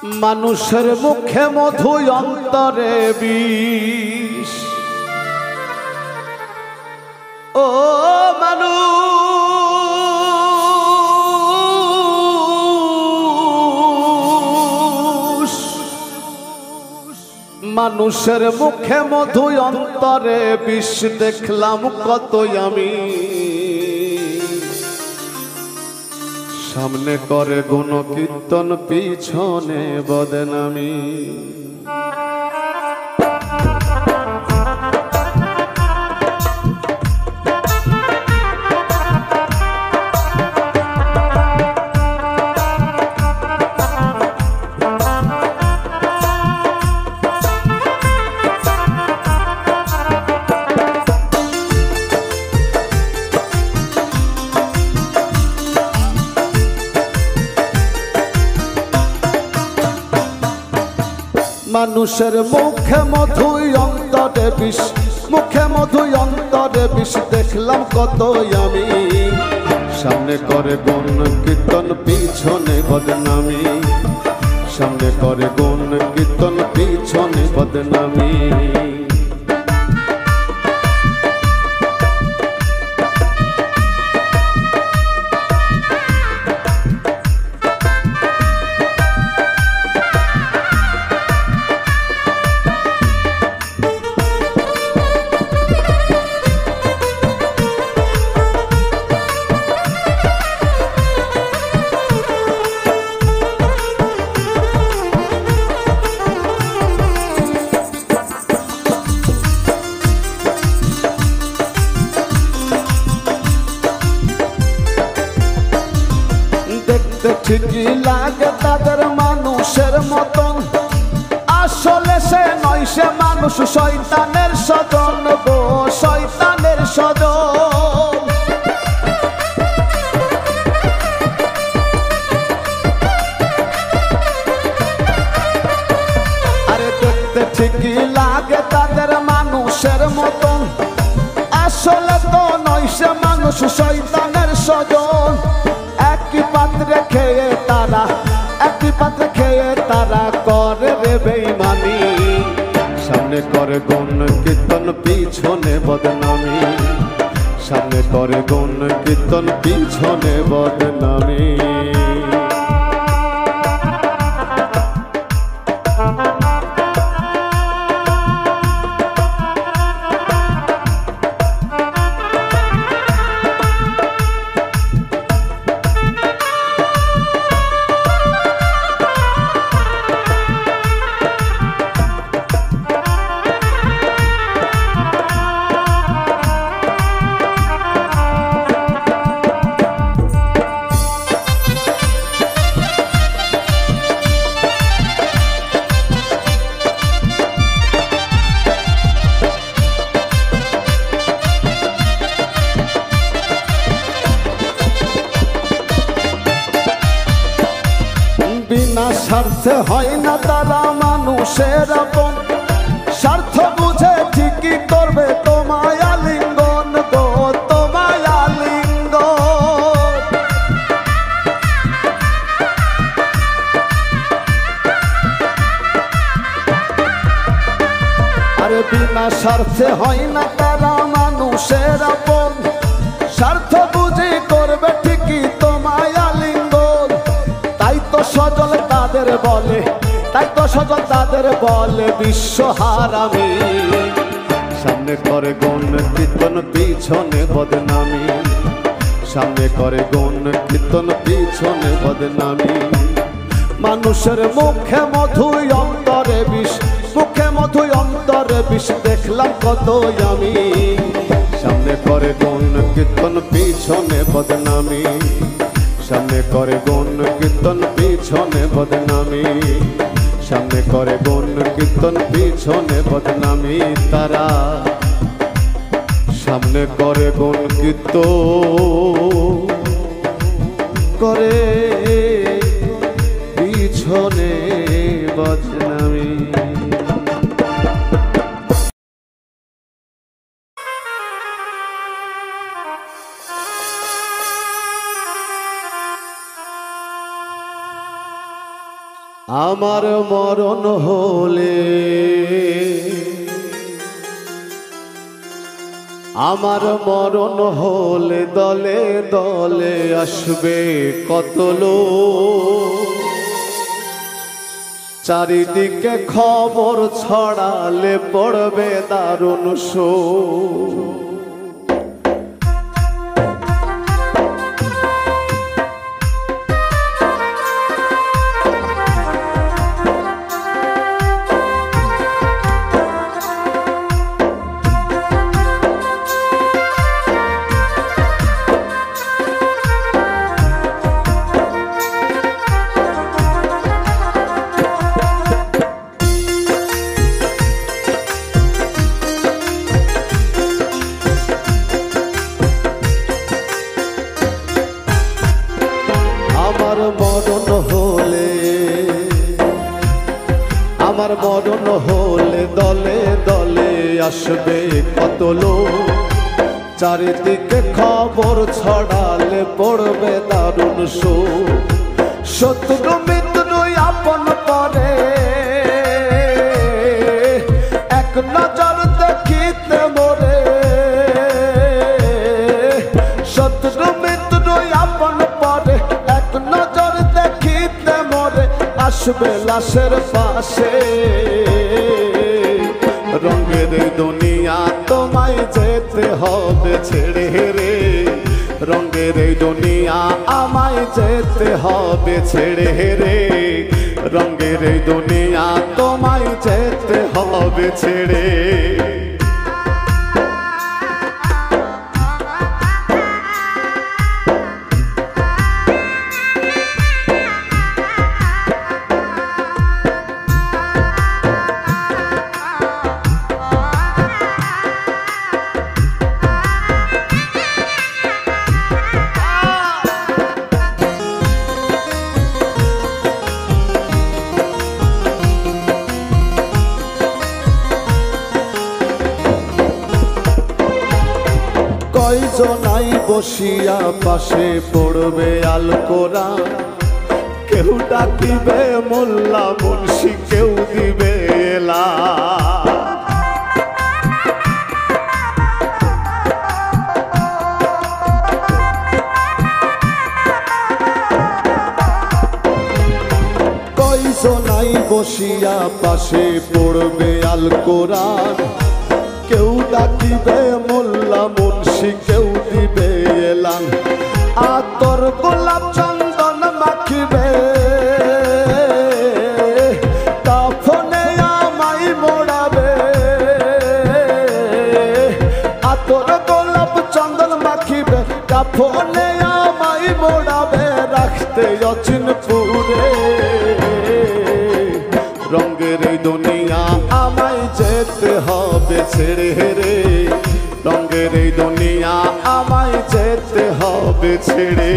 মানুষের মুখে মধু অন্তরে বিষ। ও মানুষ, মানুষের মুখে মধু অন্তরে বিষ। দেখলাম কতই আমি, সামনে করে গুণ কীর্তন পিছনে বদনামি। মানুষের মুখে মধু অন্তরে বিষ, মুখে মধু অন্তরে বিষ। দেখলাম কতই আমি, সামনে করে গুণ কীর্তন পিছনে বদনামি। সামনে করে গুণ কীর্তন পিছনে বদনামি। ঠিকই লাগে তাদের মানুষের মতন, আসলে সে নয়, সে মানুষ শয়তানের স্বজন গো, শয়তানের স্বজন। আরে দেখতে ঠিকই লাগে তাদের মানুষের মতন, আসলে তো নয়, সে মানুষ শয়তানের স্বজন। একই পাত্রে খেয়ে তারা, একই পাত্রে খেয়ে তারা করে রে বেঈমানি। সামনে করে গুণ কীর্তন পিছনে বদনামি। সামনে করে গুণ কীর্তন পিছনে বদনামি। বিনা স্বার্থে হয় না তারা মানুষের আপন, স্বার্থ বুঝে ঠিকই করবে তোমায় আলিঙ্গন গো, তোমায় আলিঙ্গন। আরে বিনা স্বার্থে হয় না তারা মানুষের আপন, স্বার্থ বুঝে করবে ঠিকই তোমায় আলিঙ্গন। তাই তো সজল তাদের বলে, তাই তো সজল তাদের বলে বিশ্ব হারামি। সামনে করে গুণ কীর্তন পিছনে বদনামি। সামনে করে গুণ কীর্তন পিছনে বদনামি। মানুষের মুখে মধু অন্তরে বিষ, মুখে মধু অন্তরে বিষ। দেখলাম কতই আমি, সামনে করে গুণ কীর্তন পিছনে বদনামি। সামনে করে গুণ কীর্তন পিছনে বদনামি। সামনে করে গুণ কীর্তন পিছনে বদনামি। তারা সামনে করে গুণ কীর্তন করে পিছনে বদনামি। আমার মরণ হলে দলে দলে আসবে কত লোক, চারিদিকে খবর ছড়ালে পড়বে দারুণ শোক। আমার মরণ হলে দলে দলে আসবে কত লোক, চারিদিকে খবর ছড়ালে পড়বে দারুণ শোক। শত্রু মিত্র আপন পরে এক নজর দেখিতে মোরে, শত্রু মিত্র আপন পরে এক নজর দেখিতে মোরে, আসবে লাশের পাশে। রঙের দুনিয়া তোমায় যেতে হবে ছেড়ে রে, রঙের দুনিয়া আমায় যেতে হবে ছেড়ে রে, রঙের দুনিয়া তোমায় যেতে হবে ছেড়ে। কয়জনাই বসিয়া পাশে পড়বে আল কোরআন, কেউ ডাকিবে মোল্লা মুন্সি, কেউ দিবে এলান। কয়জনাই বসিয়া পাশে পড়বে আল কোরআন, কেউ ডাকিবে মোল্লা মুন্সি, কেউ দিবে এলান। আতর গোলাপ চন্দন মাখিবে কাফনে আমায় মোড়াবে, আতর গোলাপ চন্দন মাখিবে কাফনে আমায় মোড়াবে, রাখতে অচিনপুরে। রঙের দুনিয়া আমায় যেতে হবে ছেড়ে রে, রঙের দুনিয়া আমায় যেতে হবে ছেড়ে।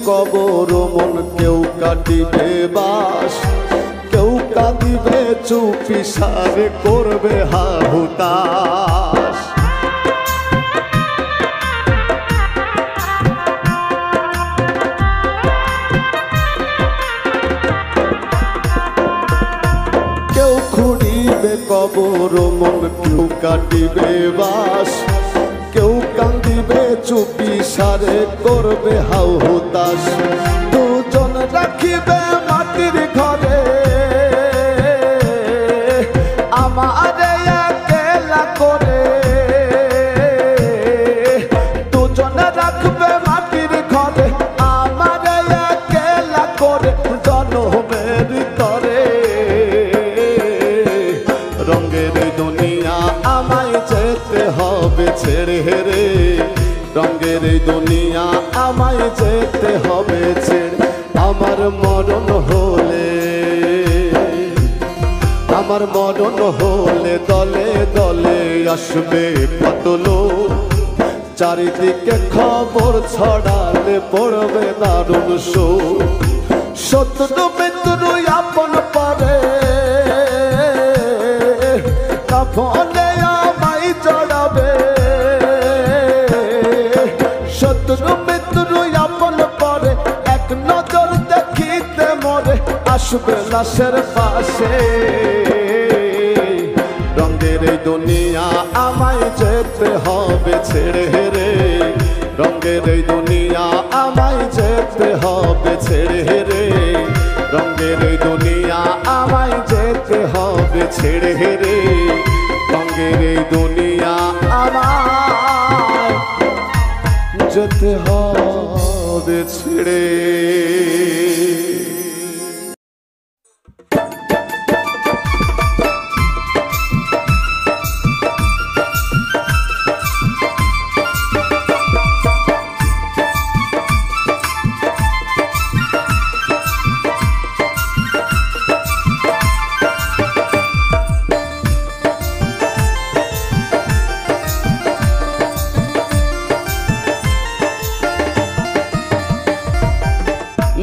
কবর মন কেউ কাটিবে বাস, কেউ কাঁদিবে চুপি সারে করবে হাহুতাস। কেউ খুঁড়িবে কবর মন কেউ কাটিবে বাস, কেউ কান্দিবে চুপি সারে করবে হাউ হুতাশ। দুজন রাখিবে মাটির ঘরে আমারে একলা করে, দুজন রাখবে মাটির ঘরে আমারে একলা করে, জনমের তরে। রঙের দুনিয়া আমায় যেতে হবে ছেড়ে রে, রঙের এই দুনিয়া আমায় যেতে হবে ছেড়ে। আমার মরণ হলে, আমার মরণ হলে দলে দলে আসবে কত লোক, চারিদিকে খবর ছড়ালে পড়বে দারুণ শোক। শত্রু মিত্র আপন পরে কাফনে আমায় জড়াবে, শত্রু মিত্র আপন পরে এক নজর দেখিতে মরে আসবে লাশের পাশে। রঙের এই দুনিয়া আমায় যেতে হবে ছেড়ে রে, রঙের এই দুনিয়া আমায় যেতে হবে ছেড়ে রে, রঙের এই দুনিয়া আমায় যেতে হবে ছেড়ে রে, রঙের এই দুনিয়া আমায় যেতে হবে ছেড়ে।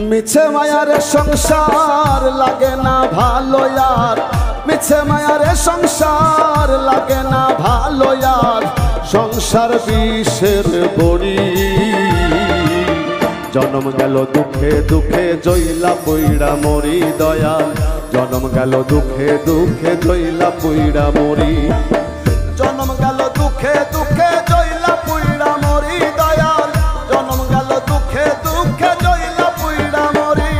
মিছে মায়ার সংসার লাগে না ভালো यार, মিছে মায়ার সংসার লাগে না ভালো यार, সংসার বিষের বড়ি। জন্ম গেল দুঃখে দুঃখে জইলা পইড়া মরি দয়াল, জন্ম গেল দুঃখে দুঃখে জইলা পইড়া মরি, জন্ম গেল দুঃখে দুঃখে জইলা পইড়া মরি দয়াল, জন্ম গেল দুঃখে দুঃখে জইলা পইড়া মরি।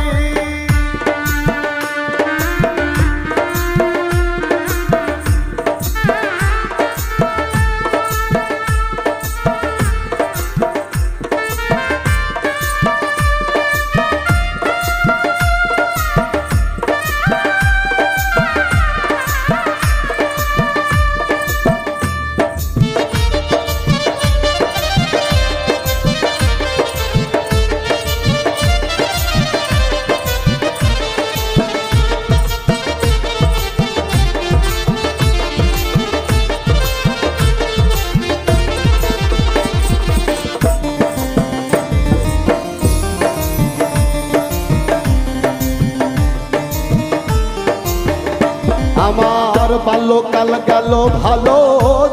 আমার বাল্যকাল গেল ভালো,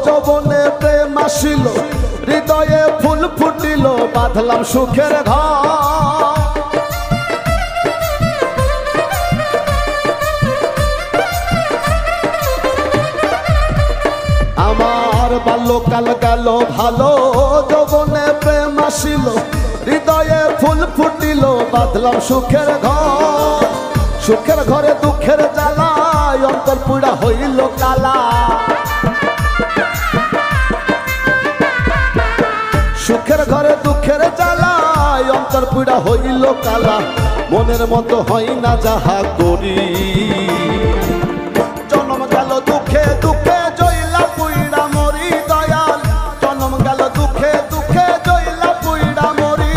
যৌবনে প্রেম আসিল, হৃদয়ে ফুল ফুটিল, বাঁধলাম সুখের ঘর। আমার বাল্যকাল গেল ভালো, যৌবনে প্রেম আসিল, হৃদয়ে ফুল ফুটিল, বাঁধলাম সুখের ঘর। সুখের ঘরে দুঃখের জ্বালা, অন্তর পুড়া হইল কালা। সুখের ঘরে দুঃখের জ্বালা, অন্তর পুড়া হইল কালা, মনের মতো হয় না যাহা করি। জন্ম গেল দুঃখে দুঃখে জইলা পুইড়া মরি দয়াল, জন্ম গেল দুঃখে দুঃখে জইলা পুইড়া মরি,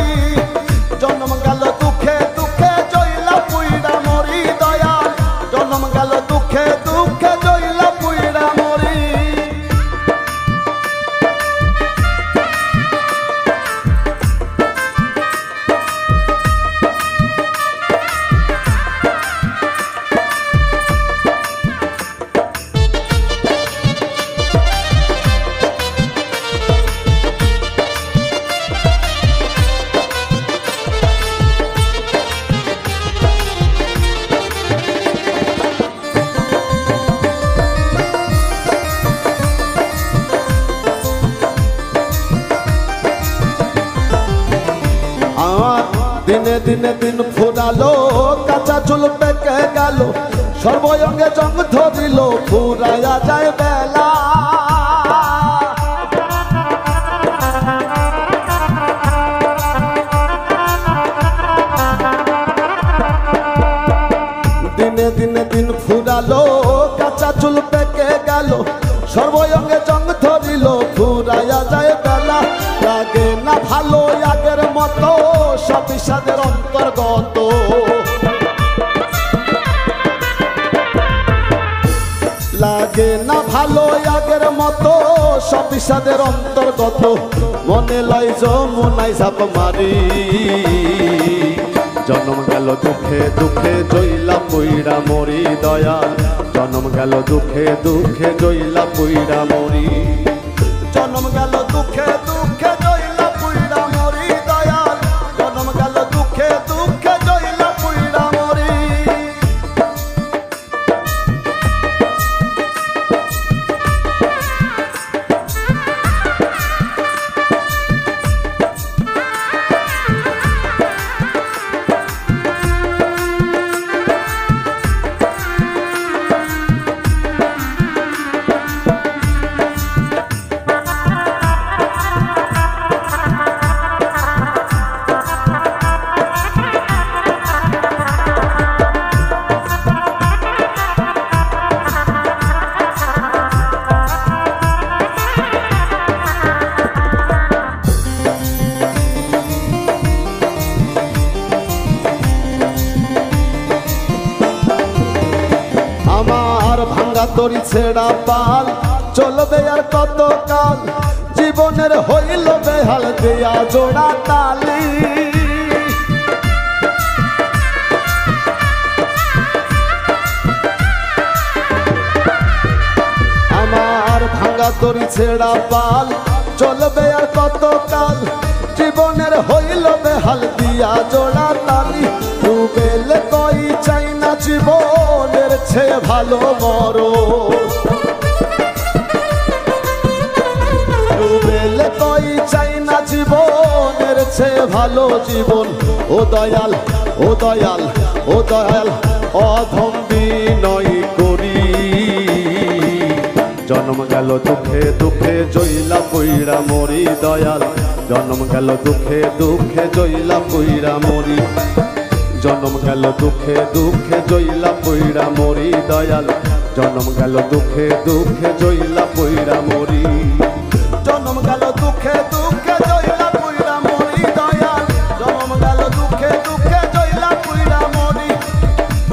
জন্ম গেল দুঃখে দুঃখে জইলা পুইড়া মরি দয়াল, জন্ম গেল দুঃখে দুঃখে জইলা পুইড়া মরি। দিনে দিনে দিন ফুরালো, কাঁচা চুল পেকে গেল, সর্বঙ্গে জং ধরিল, ফুরাইয়া যায় বেলা। দিনে দিনে দিন ফুরালো, কাঁচা চুল পেকে গেল, সর্বঙ্গে জং ধরিল, ফুরাইয়া যায় বেলা। লাগে না ভালো আগের মতো সব বিষাদের অন্তর্গত লাগে না ভালো আগের মতো সব বিষাদের অন্তর্গত মনে লয় যমুনায় ঝাঁপ মারি জন্ম গেল দুঃখে দুঃখে জইলা পইড়া মরি দয়াল জন্ম গেল দুঃখে দুঃখে জইলা পইড়া মরি জন্ম গেল দুঃখে দুঃখে জইলা পইড়া মরি দয়াল জন্ম গেল দুঃখে দুঃখে জইলা পইড়া মরি তরি ছেড়া পাল চলবে আর কত কাল জীবনের হইল বেহাল দেয়া জোড়া তালি আমার ভাঙ্গা তরি ছেড়া পাল চলবে আর কত কাল জীবনের হইল বেহাল দিয়া জোড়া তালি ডুবেলে কই চাই না জীবনের চেয়ে ভালো মরো ডুবেলে কই চাই না জীবনের চেয়ে ভালো জীবন ও দয়াল ও দয়াল ও দয়াল অধম বিনয় করি জন্ম গেল দুঃখে দুঃখে জইলা পইড়া মরি দয়াল জন্ম গেল দুঃখে দুঃখে জইলা পইড়া মরি জন্ম গেল দুঃখে দুঃখে জইলা পইড়া মরি দয়াল জন্ম গেল দুঃখে দুঃখে জইলা পইড়া মরি জন্ম গেল দুঃখে দুঃখে জইলা পইড়া মরি দয়াল জন্ম গেল দুঃখে দুঃখে জইলা পইড়া মরি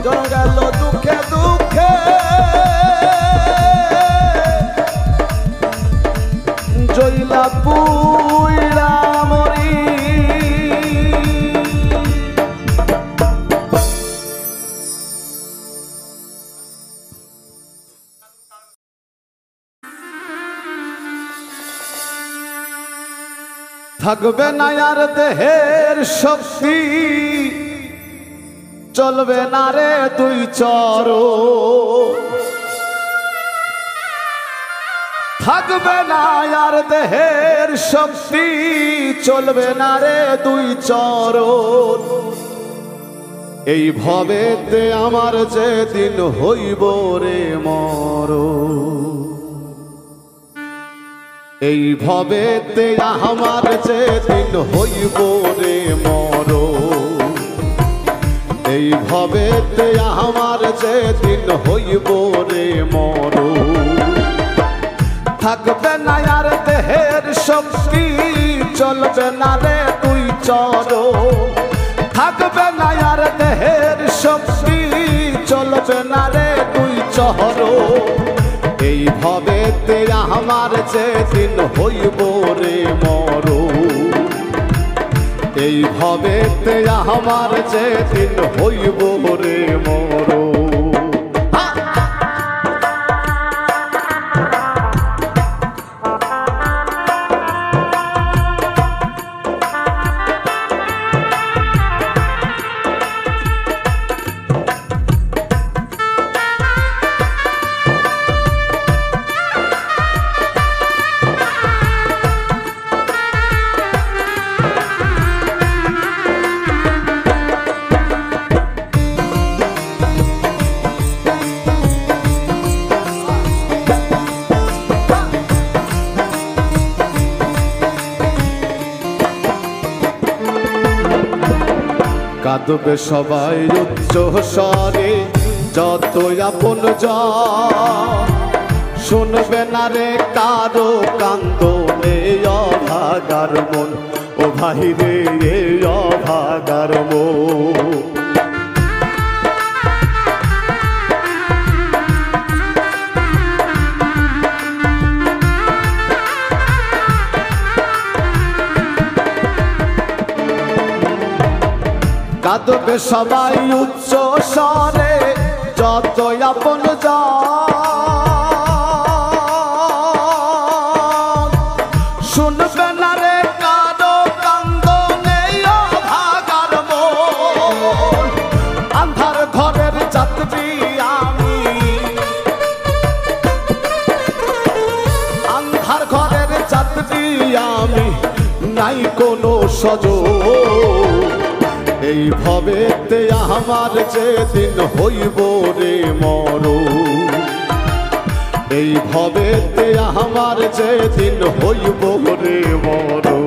জন্ম গেল দুঃখে দুঃখে জইলা পইড়া মরি থাকবে না আর দেহের শক্তি চলবে না রে দুই চরো থাকবে না আর দেহের শক্তি চলবে না রে দুই চরণ এই ভবেতে আমার যেদিন হইব রে মরণ এই ভবেতে আমার যেদিন হইব রে মরণ এই ভবেতে আমার যেদিন হইব রে মরণ থাকবে না আর দেহের শক্তি চলবে না রে তুই চরণ থাকবে না আর দেহের শক্তি চলবে না রে তুই চরণ এই ভবেতে আমার যেদিন হইব রে মরণ এই ভবেতে আমার যেদিন হইব রে মরণ কাঁদবে সবাই উচ্চ স্বরে যত আপন জন শুনবে না রে কারো কান্দনে অভাগার মন ও ভাই রে এই অভাগার মন। কাঁদবে সবাই উচ্চ স্বরে যত আপন শুনবে না রে কারো কান্দনে অভাগার মন। আন্ধার ঘরের যাত্রী আমি, আন্ধার ঘরের যাত্রী আমি, নাই কোনো সজন। এই ভবেতে আমার যেদিন হইব রে মরণ, এই ভবেতে আমার যেদিন হইব রে মরণ।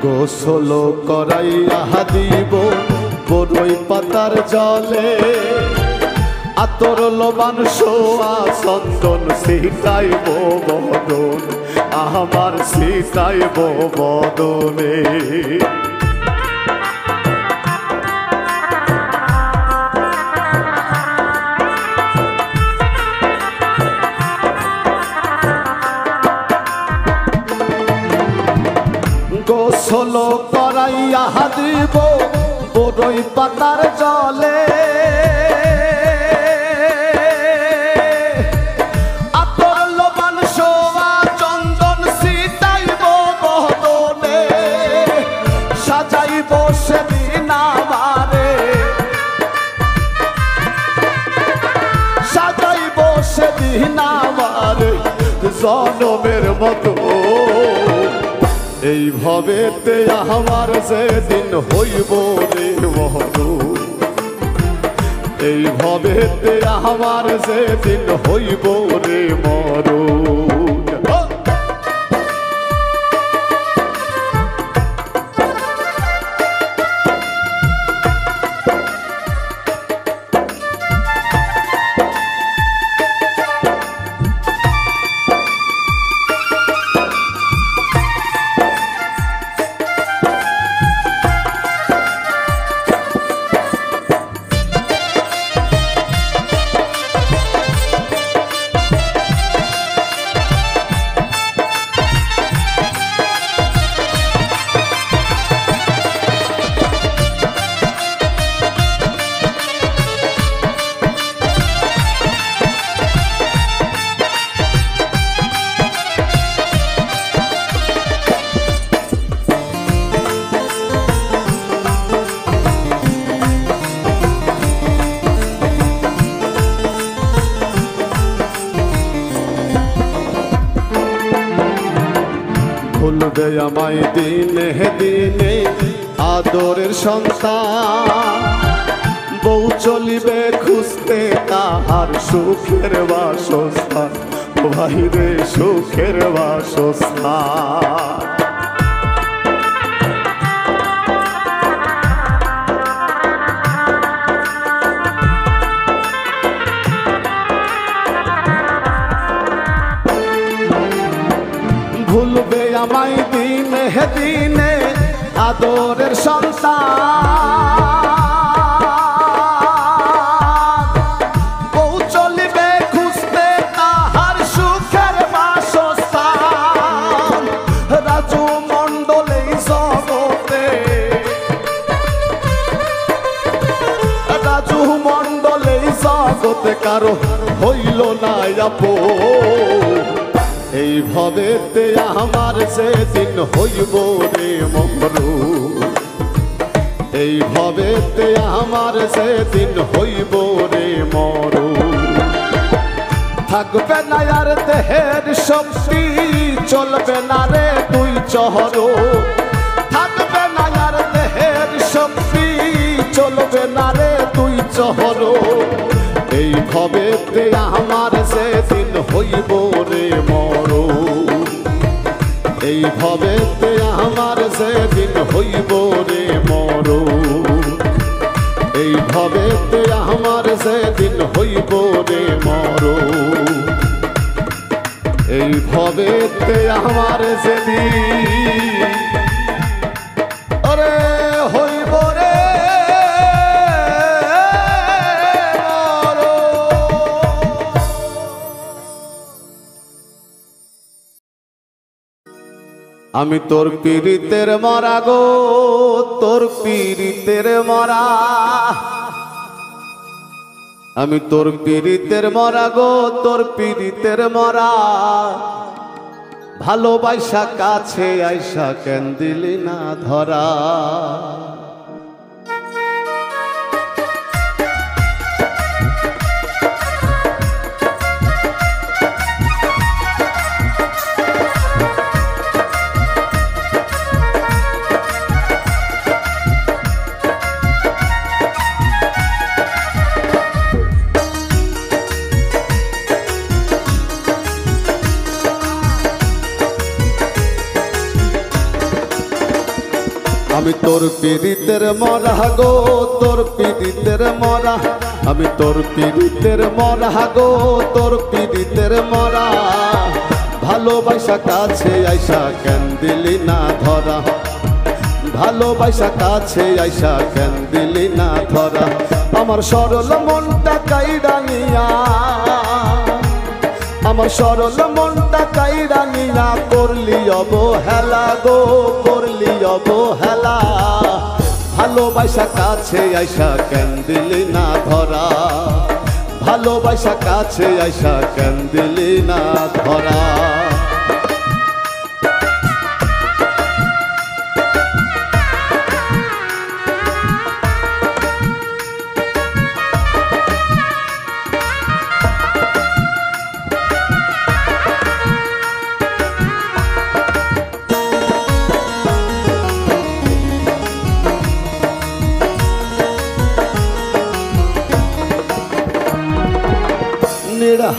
গোসল করাইয়া দিব বড়ই পাতার জলে, আতর লবান সোয়া চন্দন ছিটাইব বদন, আমার ছিটাইব বদনে। গোসল করাইয়া দিব বড়ই পাতার জলে, আতর লবান সোয়া চন্দন ছিটাইব বদনে, সাজাইব সেদিন আমারে, সাজাইব সেদিন আমারে জনমের মতো। এই ভবেতে আমার যেদিন হইব রে মরণ, এই ভবেতে আমার যেদিন হইব রে মরণ। ভুলবে আমায় দিনে দিনে আদরের সন্তান, বউ চলিবে খুঁজতে তাহার সুখের বাসস্থান, ভাই রে সুখের বাসস্থান। ভুলবে আমায় দিনে দিনে আদরের সন্তান, বউ চলি রাজু মণ্ডল এই জগতে কারো হইল না আপন। এই ভবেতে আমার সেদিন হইব রে মরু, এই ভবেতে আমার সেদিন হইব রে মরু। থাকবে না আর দেহের শক্তি, চলবে না রে তুই চহর। থাকবে না আর দেহের শক্তি, চলবে না রে তুই চহর। এই ভবেতে আমার সেদিন হইব রে মরু, এই ভবেতে আমার সেদিন হইব রে মরু, এই ভবেতে আমার সেদিন হইব রে মরু, এই ভবেতে আমার সেদিন আরে হইব রে। আমি তোর পীড়িতের মরা গো, তোর পীড়িতের মরা, আমি তোর পীড়িতের মরা গো, তোর পীড়িতের মরা। ভালোবাসা কাছে আইসা কেন দিলি না ধরা। আমি তোর পীড়িতের মরা গো, তোর পীড়িতের মরা, আমি তোর পীড়িতের মরা গো, তোর পীড়িতের মরা। ভালোবাসা কাছে আইসা কেন দিলি না ধরা, ভালোবাসা কাছে আইসা কেন দিলি না ধরা। আমার সরল মনটা কাইড়া নিয়া, আমার সরল মনটা কাইড়া নিয়া করলি অবহেলা গো, করলি অবহেলা। ভালোবাসা কাছে আইসা কেন দিলি না ধরা, ভালোবাসা কাছে আইসা কেন দিলি না ধরা।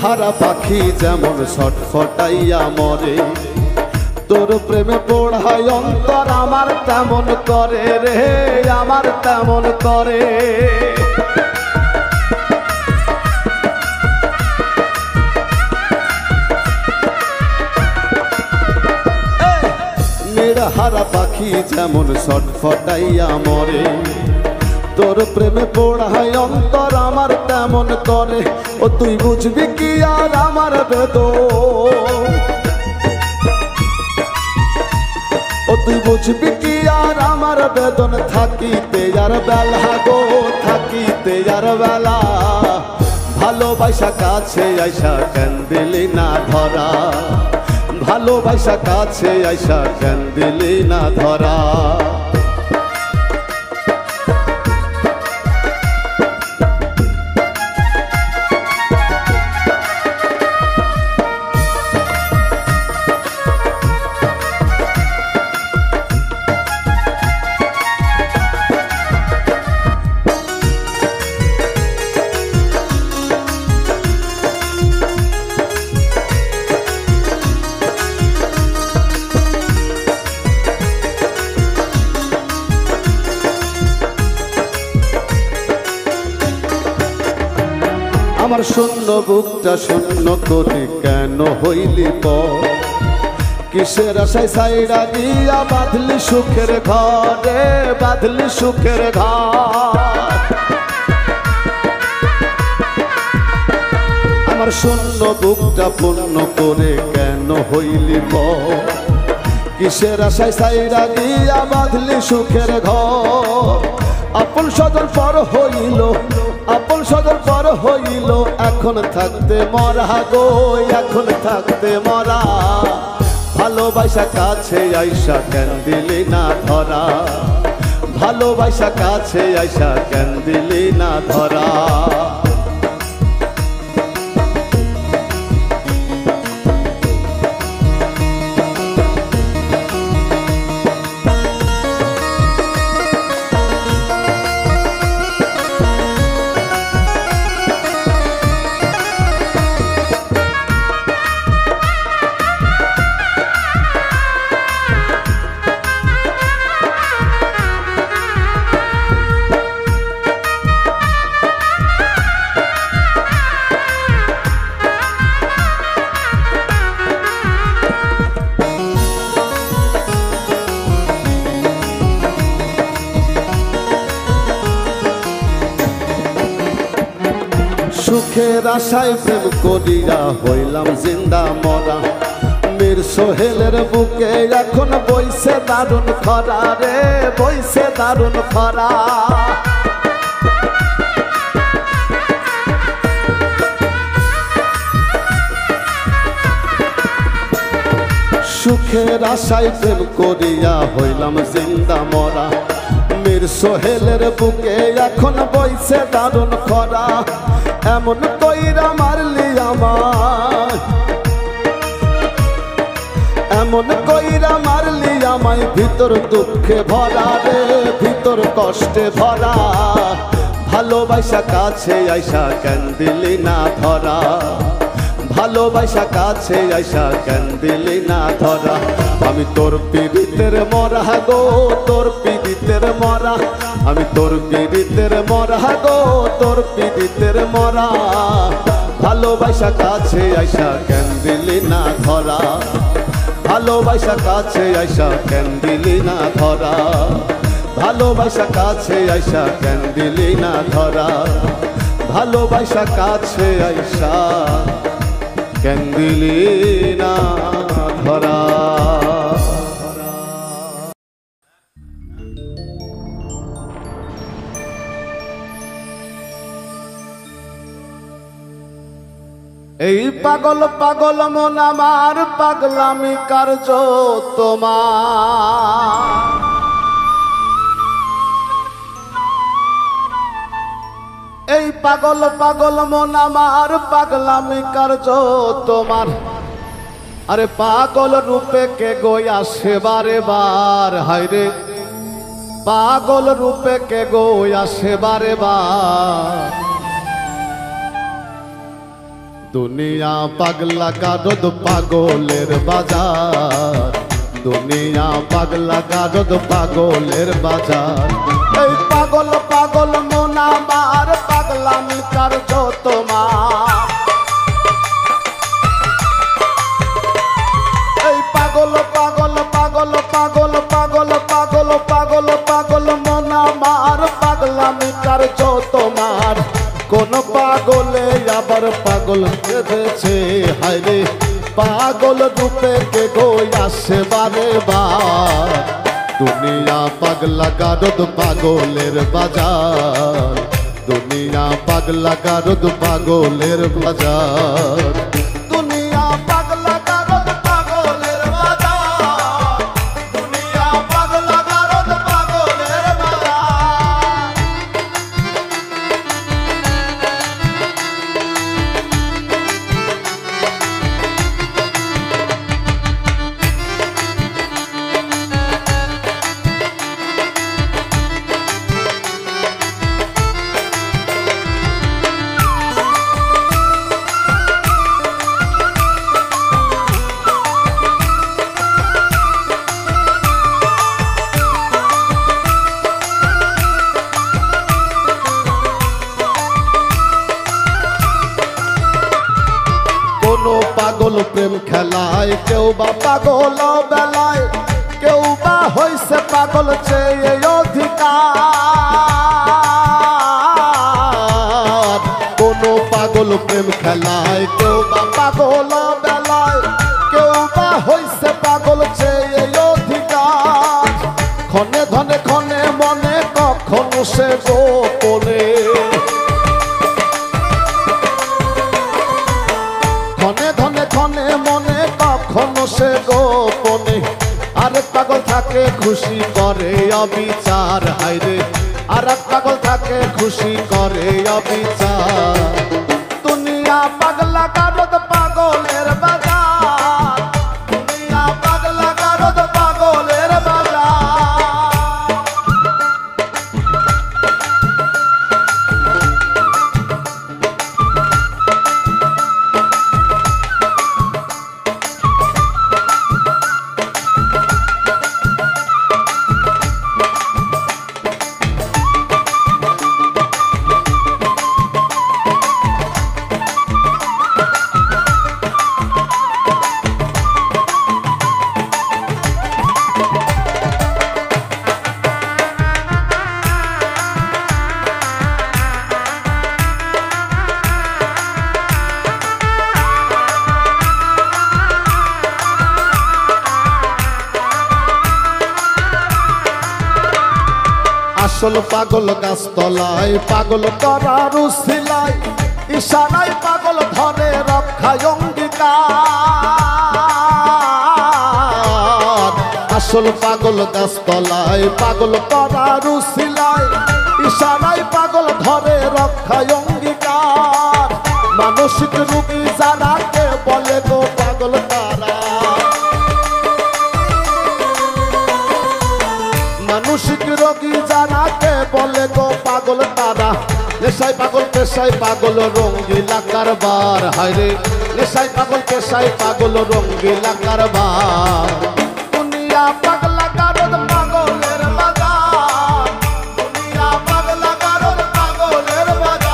হারা পাখি যেমন ছটফটাইয়া মরে, তোর প্রেমে পড়ায় অন্তর আমার তেমন করে রে, আমার তেমন করে। হারা পাখি যেমন ছটফটাইয়া মরে, তোর প্রেমে পড়ায় অন্তর আমার তেমন করে। ও তুই বুঝবি কি আর আমার বেদন, ও তুই বুঝবি কি আর আমার বেদন। থাকিতে আর বেলা গো, থাকিতে আর বেলা। ভালোবাসা কাছে আইসা কেন দিলি না ধরা, ভালোবাসা কাছে আইসা কেন দিলি না ধরা। আমার শূন্য বুকটা শূন্য করে কেন হইলি পর, কিসের আশায় সাইরা দিয়া বাঁধলি সুখের ঘরে, বাঁধলি সুখের ঘর। আমার শূন্য বুকটা পূর্ণ করে কেন হইলি পর, কিসের আশায় সাইরা দিয়া বাঁধলি সুখের ঘর। আপন স্বজন পর হইল আপন সদর পর হইল এখন থাকতে মরা গো, এখন থাকতে মরা। ভালোবাসা কাছে আইসা কেন দিলি না ধরা, ভালোবাসা কাছে আইসা কেন দিলি না ধরা। সুখের আশায় প্রেম করিয়া হইলাম জিন্দা মরা। মীর সোহেলের বুকে এখন বইছে দারুণ খরা রে, বইছে দারুণ খরা। সুখের আশায় প্রেম করিয়া হইলাম জিন্দা মরা। মীর সোহেলের বুকে এখন বইছে দারুণ খরা। এমন কইরা মারলি আমায়, এমন কইরা মারলি আমায়, ভিতর দুঃখে ভরা রে, ভিতর কষ্টে ভরা। ভালোবাসা কাছে আইসা কেন দিলি না ধরা, ভালোবাসা কাছে আইসা কেন দিলি না ধরা। আমি তোর পীড়িতের মরা গো, তোর পীড়িতের মরা। আমি তোর পীড়িতের মরা গো, তোর পীড়িতের মরা। ভালোবাসা কাছে আইসা কেন দিলি না ধরা, ভালোবাসা কাছে আইসা কেন দিলি না ধরা। ভালোবাসা কাছে আইসা কেন দিলি না ধরা, ভালোবাসা কাছে আইসা কেন দিলি না ধরা। এই পাগল পাগল মন আমার, পাগলামি কার্য তোমার। এই পাগল পাগল মন আমার, পাগলামি কার্য তোমার। আরে পাগল রূপে কে গোয়া সেবারে বার, হায়রে পাগল রূপে কে গোয়া সেবারে বার। দুনিয়া পাগলা গারদ পাগলের বাজার, দুনিয়া পাগলা গারদ পাগলের বাজার। এই পাগল পাগল মন আমার, পাগলামি কার্য তোমার। এই পাগল পাগল পাগল পাগল পাগল পাগল পাগল পাগল মন আমার, পাগলামি কার্য তোমার। কোন পাগলে আবার পাগল বেঁধেছে, হায়রে পাগল রূপে কে গোয়া সেবারে বার। দুনিয়া পাগলা গারদ পাগলের বাজার, দুনিয়া পাগলা গারদ পাগলের বাজার। দুনিয়া পাগলা গারদ পাগলের বাজার, দুনিয়া পাগলা গারদ পাগলের বাজার। পাগল প্রেম খেলায়, কেউ বা পাগল বেলায়, কেউ বা হইছে পাগল চেয়ে অধিকার। কোন পাগল প্রেম খেলায়, কেউ বা পাগল বেলায়, কেউ বা হইছে পাগল চেয়ে অধিকার। ক্ষণে ধনে ক্ষণে মনে কখনো সে গোপনে, থাকে খুশি করে অবিচার, হায়রে আর এক পাগল থাকে খুশি করে অবিচার। দুনিয়া পাগলা গারদ পাগলের বাজার, দুনিয়া পাগলা গারদ পাগলের বাজার। আসল পাগল গাছতলায় পাগল করার উছিলায়, ইশারায় পাগল ধরে রক্ষায় অঙ্গীকার। আসল পাগল গাছতলায় পাগল করার উছিলায়, ইশারায় পাগল ধরে রক্ষায় অঙ্গীকার। মানসিক রোগী যারা কে বলে গো পাগল তারা, মানসিক রোগী যারা কে বলে গো পাগল তারা। নেশায় পাগল পেশায় পাগল রঙ্গিলা কারবার, হায়রে নেশায় পাগল পেশায় পাগল রঙ্গিলা কারবার। দুনিয়া পাগলা গারদ পাগলের বাজার, দুনিয়া পাগলা গারদ পাগলের বাজার।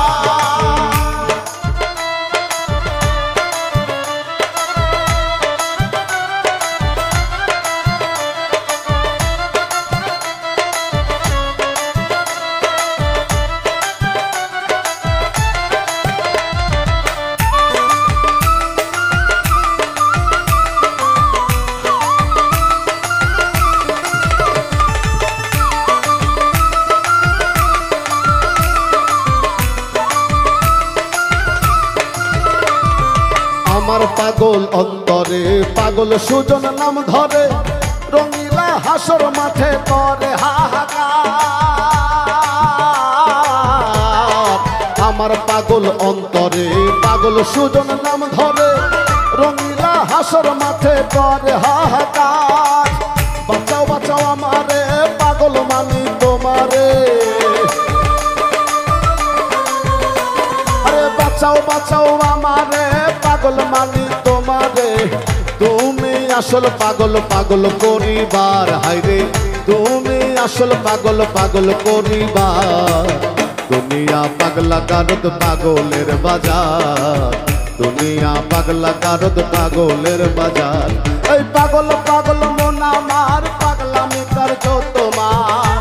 আমার পাগল অন্তরে পাগল সুজন নাম ধরে, রঙিলা হাসর মাঠে করে হাহাকার। আমার পাগল অন্তরে পাগল সুজন নাম ধরে, রঙিলা হাসর মাঠে করে হাহাকার। বাঁচাও বাঁচাও আমারে পাগল মানি তোমারে, আরে বাঁচাও বাঁচাও আমারে পাগল মানি তোমারে। তুমি আসল পাগল পাগল করিবার, হায়রে তুমি আসল পাগল পাগল করিবার। দুনিয়া পাগলা গারদ পাগলের বাজার, দুনিয়া পাগলা গারদ পাগলের বাজার। এই পাগল পাগল মন আমার পাগলামি করছো তোমার,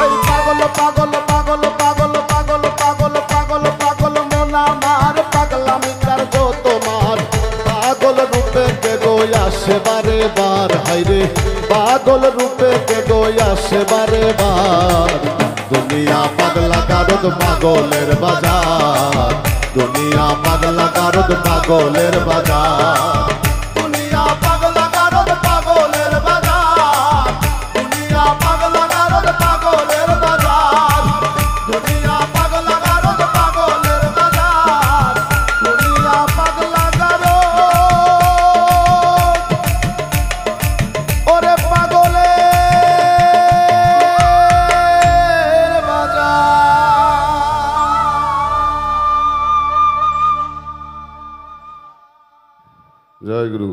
এই পাগল পাগল পাগল পাগল পাগল পাগল পাগল পাগল মন আমার পাগলামি করছো তোমার। পাগল রূপে কে গো আসে বারে বার, হায়রে পাগল রূপে কে গো আসে বারে বার। দুনিয়া পাগলা গারদ পাগলের বাজার, দুনিয়া পাগলা গারদ পাগলের বাজার। দুনিয়া পাগলা গারদ পাগলের বাজার, দুনিয়া পাগলা গারদ পাগলের বাজার। দুনিয়া পাগলা গারদ পাগলের বাজার, দুনিয়া পাগলা গারদ ওরে পাগলের বাজার। জয় গুরু।